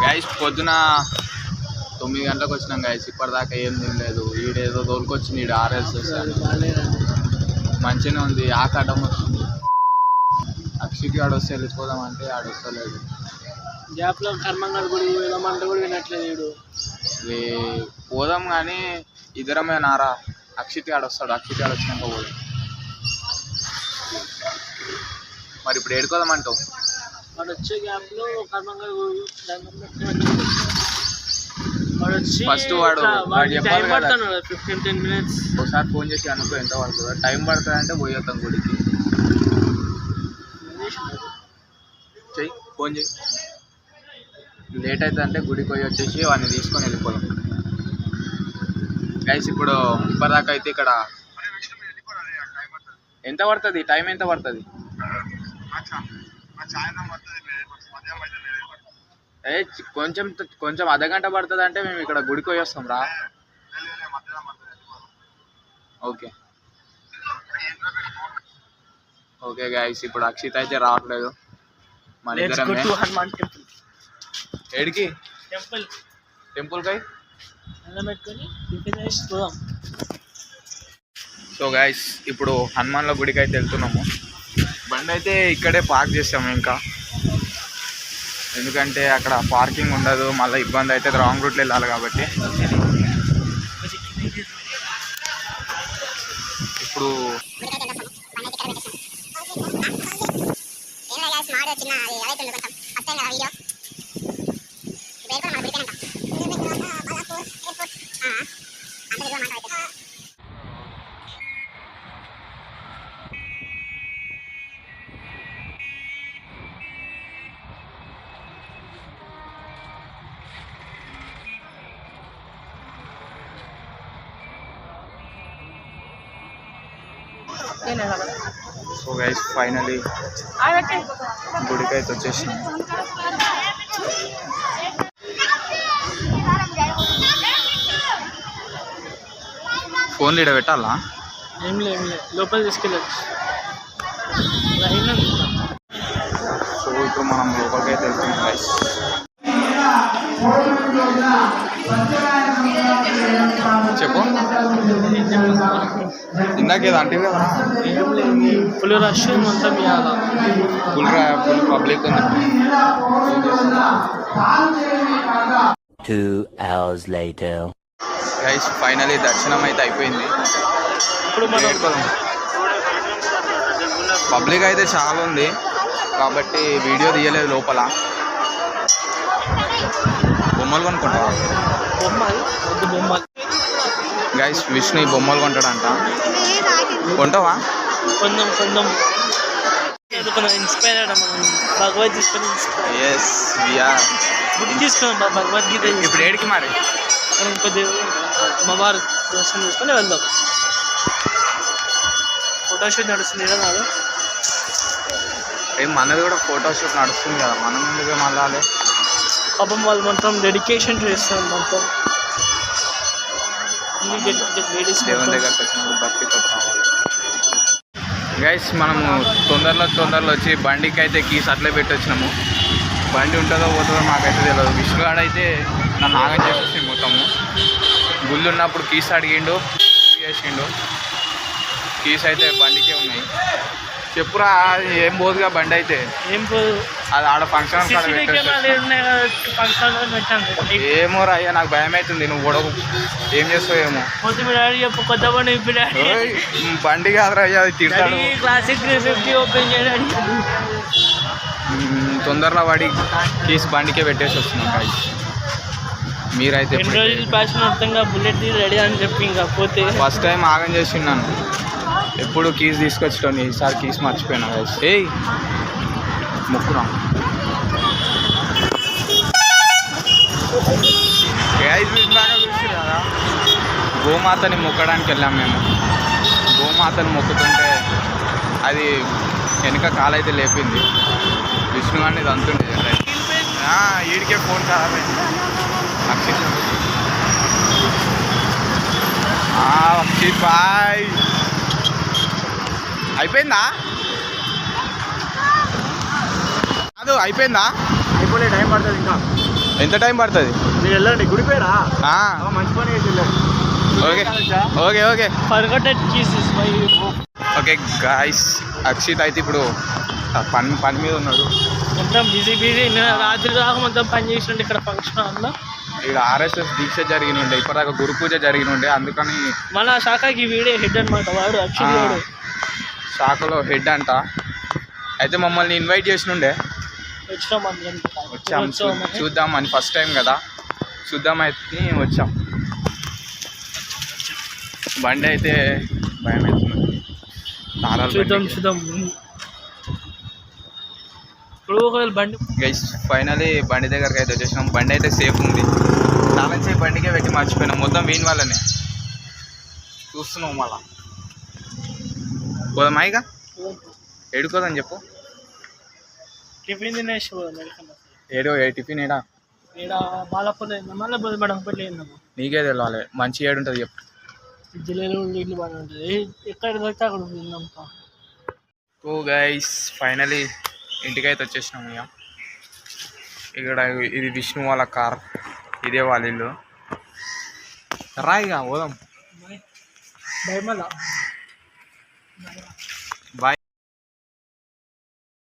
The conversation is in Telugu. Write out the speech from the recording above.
గైస్ పొద్దున 9 గంటలకు వచ్చినాం గైస్. ఇప్పటిదాకా ఏం తినలేదు. ఈడేదో దోలుకొచ్చింది, ఈడు ఆర్ఎల్స్ మంచిగానే ఉంది. ఆకాటం వస్తుంది. అక్షికి ఆడొస్తే వెళ్ళిపోదాం అంటే ఆడొస్తలేదు. గ్యాప్లో కర్మంగా కూడా వెళ్ళమంటే కూడా వినట్లేదు. పోదాం కానీ ఇద్దరమే నారా. అక్షితి ఆడొస్తాడు. అక్షితి ఆడొచ్చినాక పోదాం. మరి ఇప్పుడు ఏడుకోదామంటావు? వాడు వచ్చే గ్యాప్లో కర్మంగా ఫస్ట్ వాడు టైం పడుతున్నాడు 15-10 minutes. ఒకసారి ఫోన్ చేసి అనుకో ఎంత పడుతుందో. టైం పడుతుంది అంటే పోయేద్దాం గుడికి. చెయ్యి, ఫోన్ చేయి. లేట్ అవుతుంది అంటే గుడికి పోయి వచ్చేసి వాడిని తీసుకొని వెళ్ళిపోదాం గైస్. ఇప్పుడు ఇప్పటిదాకా అయితే ఇక్కడ ఎంత పడుతుంది? టైం ఎంత పడుతుంది? కొంచెం కొంచెం అర్ధగంట పడుతుంది అంటే మేము ఇక్కడ గుడికి పోయి వస్తాం రా. ఓకే ఓకే గైస్, ఇప్పుడు అక్షిత్ అయితే రావట్లేదు. మన ఇద్దరమే ఏడికి టెంపుల్ కై. సో గైస్ ఇప్పుడు హనుమాన్ల గుడికి అయితే వెళ్తున్నాము. బండి అయితే ఇక్కడే పార్క్ చేసాము ఇంకా, ఎందుకంటే అక్కడ పార్కింగ్ ఉండదు, మళ్ళీ ఇబ్బంది అయితే రాంగ్ రూట్లో వెళ్ళాలి కాబట్టి. ఇప్పుడు సో గైస్ ఫైనలీ గుడికి అయితే వచ్చేసింది. ఫోన్లు ఇక్కడ పెట్టాలా? ఏం లేదు లోపల తీసుకెళ్ళచ్చు. సో ఇప్పుడు మనం లోపలికి అయితే వెళ్తున్నాం గైస్. చెప్పు, ఇందాకేదో అంటే కదా ఫుల్ రష్ మొత్తం ఫుల్ పబ్లిక్ ఉంది. 2 hours later. గైస్ ఫైనలీ దర్శనం అయితే అయిపోయింది. ఇప్పుడు పబ్లిక్ అయితే చాలా ఉంది కాబట్టి వీడియో తీయలేదు లోపల. బొమ్మలు కొనుక్కుంటావా? బొమ్మలు గైస్ విష్ణు ఈ బొమ్మలు కొంటాడంట. కొంటావా? కొందాం ఇన్స్పైర్ అయ్యాడు మనం భగవద్ తీసుకొని. ఎస్ వీఆర్ తీసుకున్నాం భగవద్గీత. ఇప్పుడు ఏడికి మరి ఇంకో దేవుడు మా వారు దర్శనం చేసుకొని వెళ్దాం. ఫోటోషూట్ నడుస్తుంది కదా నాడు. ఏం మనది కూడా ఫోటోషూట్ నడుస్తుంది కదా, మనం ఎందుకు మళ్ళీ పాపం వాళ్ళు మొత్తం డెడికేషన్ చేస్తారు. మొత్తం లేడీస్ దేవుని దగ్గరకు వచ్చినప్పుడు భక్తితో రావాలి. గైస్ మనము తొందరలో వచ్చి బండికి అయితే కీస్ అట్లే పెట్టి వచ్చినాము. బండి ఉంటుందో పోతుందో మాకైతే తెలియదు. విష్ణుగాడు అయితే నన్ను ఆగం చేసేసి మొత్తము. గుళ్ళు ఉన్నప్పుడు కీస్ అడిగిండు, చేసిండు. కీస్ అయితే బండికే ఉన్నాయి. చెప్పురా, ఏం పోదుగా బండి అయితే? ఏం పోదు, అది ఆడ ఫంక్షన్ ఏమో రా అయ్యా, నాకు భయం అవుతుంది. నువ్వు కూడా ఏం చేస్తావు ఏమో. కొత్త బండి కాదురా అయ్యా, అది తిడతాడు. క్లాసిక్ 350 ఓపెన్ చేయడానికి తొందరలో వాడి కీస్ బండికే పెట్టేసి వస్తున్నాం గాయ్స్. మీరైతే ప్యాషన్ మొత్తంగా బుల్లెట్ రెడీ అని చెప్పి ఇంకా పోతే ఫస్ట్ టైం ఆగం చేసిన్నాను. ఎప్పుడు కీస్ తీసుకొచ్చేటోని, ఈసారి కీస్ మర్చిపోయినా గాయ్స్. ఏయ్ మొక్కురా గాయ్స్. బాగా చూసి కదా, గోమాతని మొక్కడానికి వెళ్ళాం మేము. గోమాతని మొక్కుతుంటే అది వెనుక కాలైతే లేపింది. విష్ణు అని ఇది అంతుండే ఈడికే ఫోన్ ఖరాబ్ అక్షిత్. అక్షిత్ బాయ్. అయిపోయిందా? కాదు అయిపోయిందా? అయిపోలే, టైం పడుతుంది ఇంకా. ఎంత టైం పడుతుంది? మీరు వెళ్ళండి గుడి పేరా ఆ, మంచి పని చేసి వెళ్ళండి. Okay okay okay forgot it kisses bye okay guys, Akshit అయితే ఇప్పుడు పని మీద ఉన్నాడు. మొత్తం బిజీ రాత్రి దాకా మొత్తం పని చేసినట్టు ఇక్కడ ఫంక్షన్ హాల్లో. ఇక్కడ ఆర్ఎస్ఎస్ దీక్ష జరిగినుండే, ఇప్పటిదాకా గురు పూజ జరిగినుండే, అందుకని మన శాఖకి వీడే హెడ్ అనమాట. వాడు యాక్చువల్లీ శాఖలో హెడ్ అంట. అయితే మమ్మల్ని ఇన్వైట్ చేసినుండే, వచ్చాం చూద్దామని, ఫస్ట్ టైం కదా చూద్దామని వచ్చాం. బండి అయితే భయం అవుతుంది, చూద్దాం. ఇప్పుడు ఒకవేళ బండి గైస్ ఫైనలీ బండి దగ్గరికి అయితే వచ్చేసినాం. బండి అయితే సేఫ్ ఉంది. చాలా సేపు బండికే పెట్టి మర్చిపోయినాం, మొత్తం వీన్ వాళ్ళనే చూస్తున్నాం. మళ్ళా పోదామా ఇక? ఏడుకోదని చెప్పు. టిఫిన్ తినేసి ఏ టిఫిన్ ఏడా? బాలపల్లి మేడం పెళ్ళి నీకే తెలియాలి, మంచి ఏడు ఉంటుంది చెప్పు. జిల్లాలో ఇల్లు బాగా ఉంటుంది, ఎక్కడ దొరికితే అక్కడ తిందాం. సో గైస్ ఫైనలీ ఇంటికైతే వచ్చేసినాం. ఇక ఇక్కడ ఇది విష్ణు వాళ్ళ కార్, ఇదే వాళ్ళ ఇల్లు. రాయిగా పోదాం. భయమలా